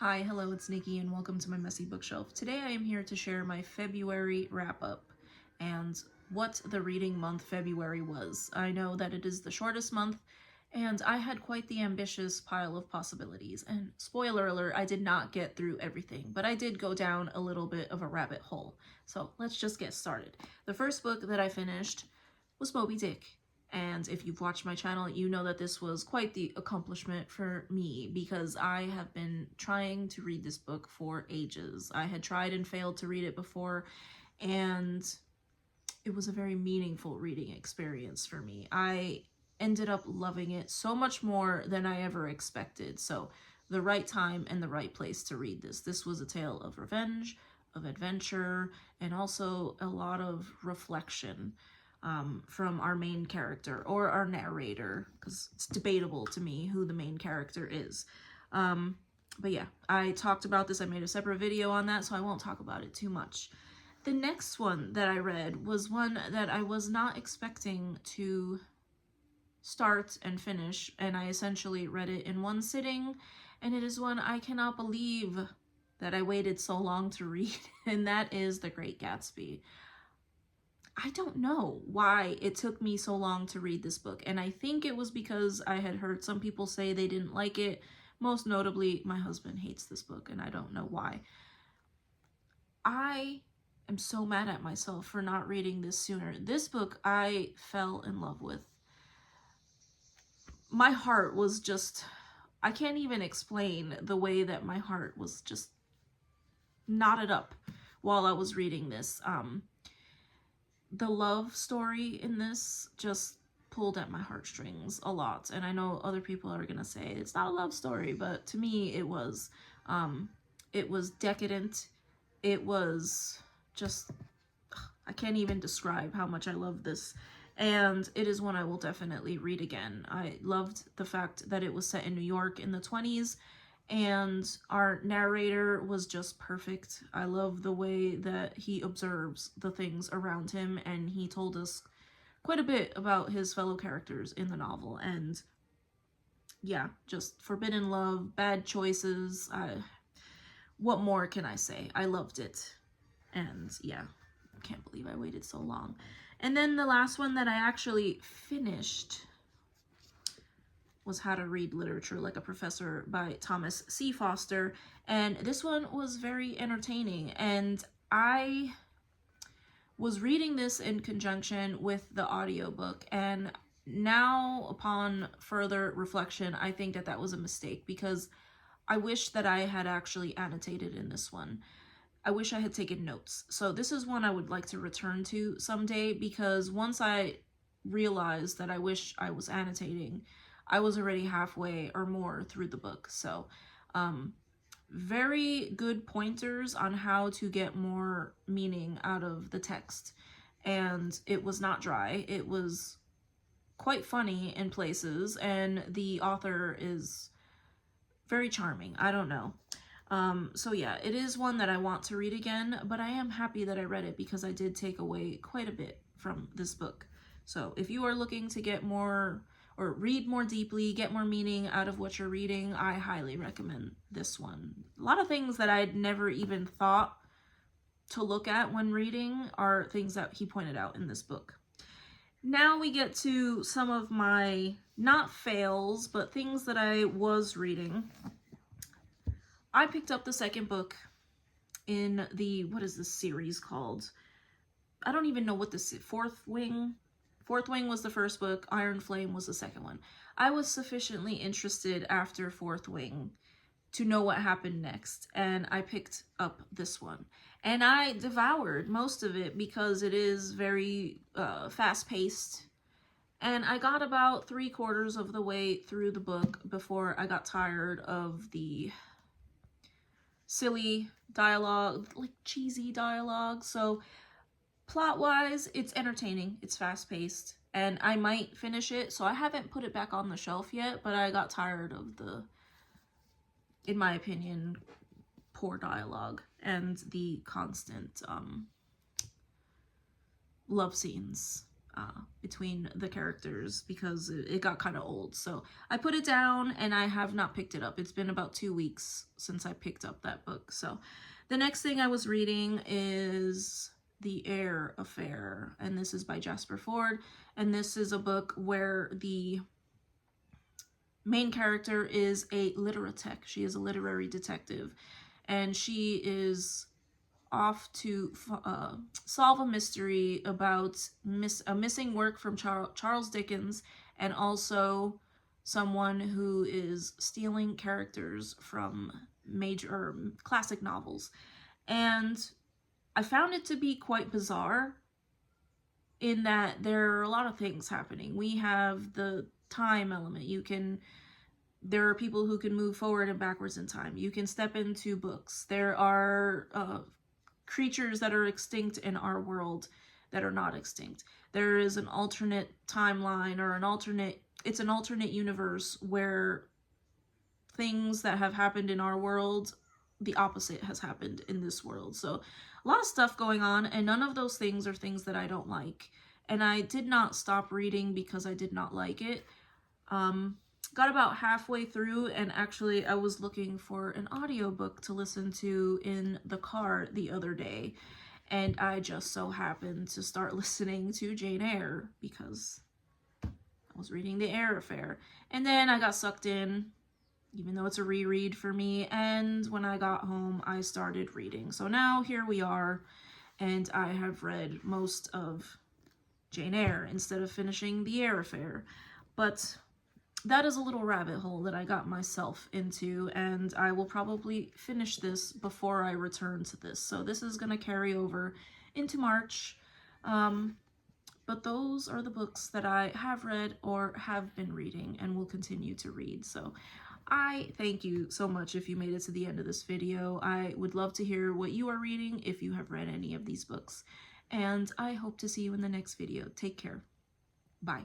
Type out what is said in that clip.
Hi, hello, it's Nikki and welcome to my messy bookshelf. Today I am here to share my February wrap-up and what the reading month February was. I know that it is the shortest month and I had quite the ambitious pile of possibilities. And spoiler alert, I did not get through everything, but I did go down a little bit of a rabbit hole. So let's just get started. The first book that I finished was Moby Dick. And if you've watched my channel, you know that this was quite the accomplishment for me because I have been trying to read this book for ages. I had tried and failed to read it before, and it was a very meaningful reading experience for me. I ended up loving it so much more than I ever expected. So the right time and the right place to read this. This was a tale of revenge, of adventure, and also a lot of reflection. From our main character or our narrator, because it's debatable to me who the main character is. But yeah, I talked about this. I made a separate video on that, so I won't talk about it too much. The next one that I read was one that I was not expecting to start and finish, and I essentially read it in one sitting, and it is one I cannot believe that I waited so long to read, and that is The Great Gatsby. I don't know why it took me so long to read this book, and I think it was because I had heard some people say they didn't like it. Most notably, my husband hates this book, and I don't know why. I am so mad at myself for not reading this sooner. This book I fell in love with. My heart was just, I can't even explain the way that my heart was just knotted up while I was reading this. The love story in this just pulled at my heartstrings a lot, and I know other people are gonna say it's not a love story, but to me it was decadent. It was just, I can't even describe how much I love this, and it is one I will definitely read again. I loved the fact that it was set in New York in the 20s, and our narrator was just perfect. I love the way that he observes the things around him, and he told us quite a bit about his fellow characters in the novel. And yeah, just forbidden love, bad choices. What more can I say? I loved it. And yeah, I can't believe I waited so long. And then the last one that I actually finished was How to Read Literature Like a Professor by Thomas C. Foster, and this one was very entertaining, and I was reading this in conjunction with the audiobook, and now upon further reflection I think that that was a mistake, because I wish that I had actually annotated in this one. I wish I had taken notes. So this is one I would like to return to someday, because once I realized that I wish I was annotating, I was already halfway or more through the book. So very good pointers on how to get more meaning out of the text. And it was not dry. It was quite funny in places, and the author is very charming. I don't know. So yeah, it is one that I want to read again, but I am happy that I read it because I did take away quite a bit from this book. So if you are looking to get more or read more deeply, get more meaning out of what you're reading, I highly recommend this one. A lot of things that I'd never even thought to look at when reading are things that he pointed out in this book. Now we get to some of my, not fails, but things that I was reading. I picked up the second book in the, what is this series called? I don't even know what this, Fourth Wing was the first book, Iron Flame was the second one. I was sufficiently interested after Fourth Wing to know what happened next, and I picked up this one. And I devoured most of it because it is very fast-paced. And I got about 3/4 of the way through the book before I got tired of the silly dialogue, like cheesy dialogue. So plot-wise, it's entertaining, it's fast-paced, and I might finish it, so I haven't put it back on the shelf yet, but I got tired of the, in my opinion, poor dialogue and the constant love scenes. between the characters because it got kind of old. So I put it down and I have not picked it up. It's been about 2 weeks since I picked up that book. So the next thing I was reading is The Air Affair, and this is by Jasper Fforde, and this is a book where the main character is a literatech. She is a literary detective, and she is off to solve a mystery about a missing work from Charles Dickens, and also someone who is stealing characters from major classic novels. And I found it to be quite bizarre in that there are a lot of things happening. We have the time element. There are people who can move forward and backwards in time. You can step into books. There are creatures that are extinct in our world that are not extinct. There is an alternate timeline or it's an alternate universe where things that have happened in our world, the opposite has happened in this world. So a lot of stuff going on, and none of those things are things that I don't like. And I did not stop reading because I did not like it. Got about halfway through, and actually I was looking for an audiobook to listen to in the car the other day, and I just so happened to start listening to Jane Eyre because I was reading The Air Affair. And then I got sucked in, even though it's a reread for me, and when I got home I started reading. So now here we are, and I have read most of Jane Eyre instead of finishing The Air Affair. But that is a little rabbit hole that I got myself into, and I will probably finish this before I return to this. So this is going to carry over into March. But those are the books that I have read or have been reading and will continue to read. So I thank you so much if you made it to the end of this video. I would love to hear what you are reading if you have read any of these books. And I hope to see you in the next video. Take care. Bye.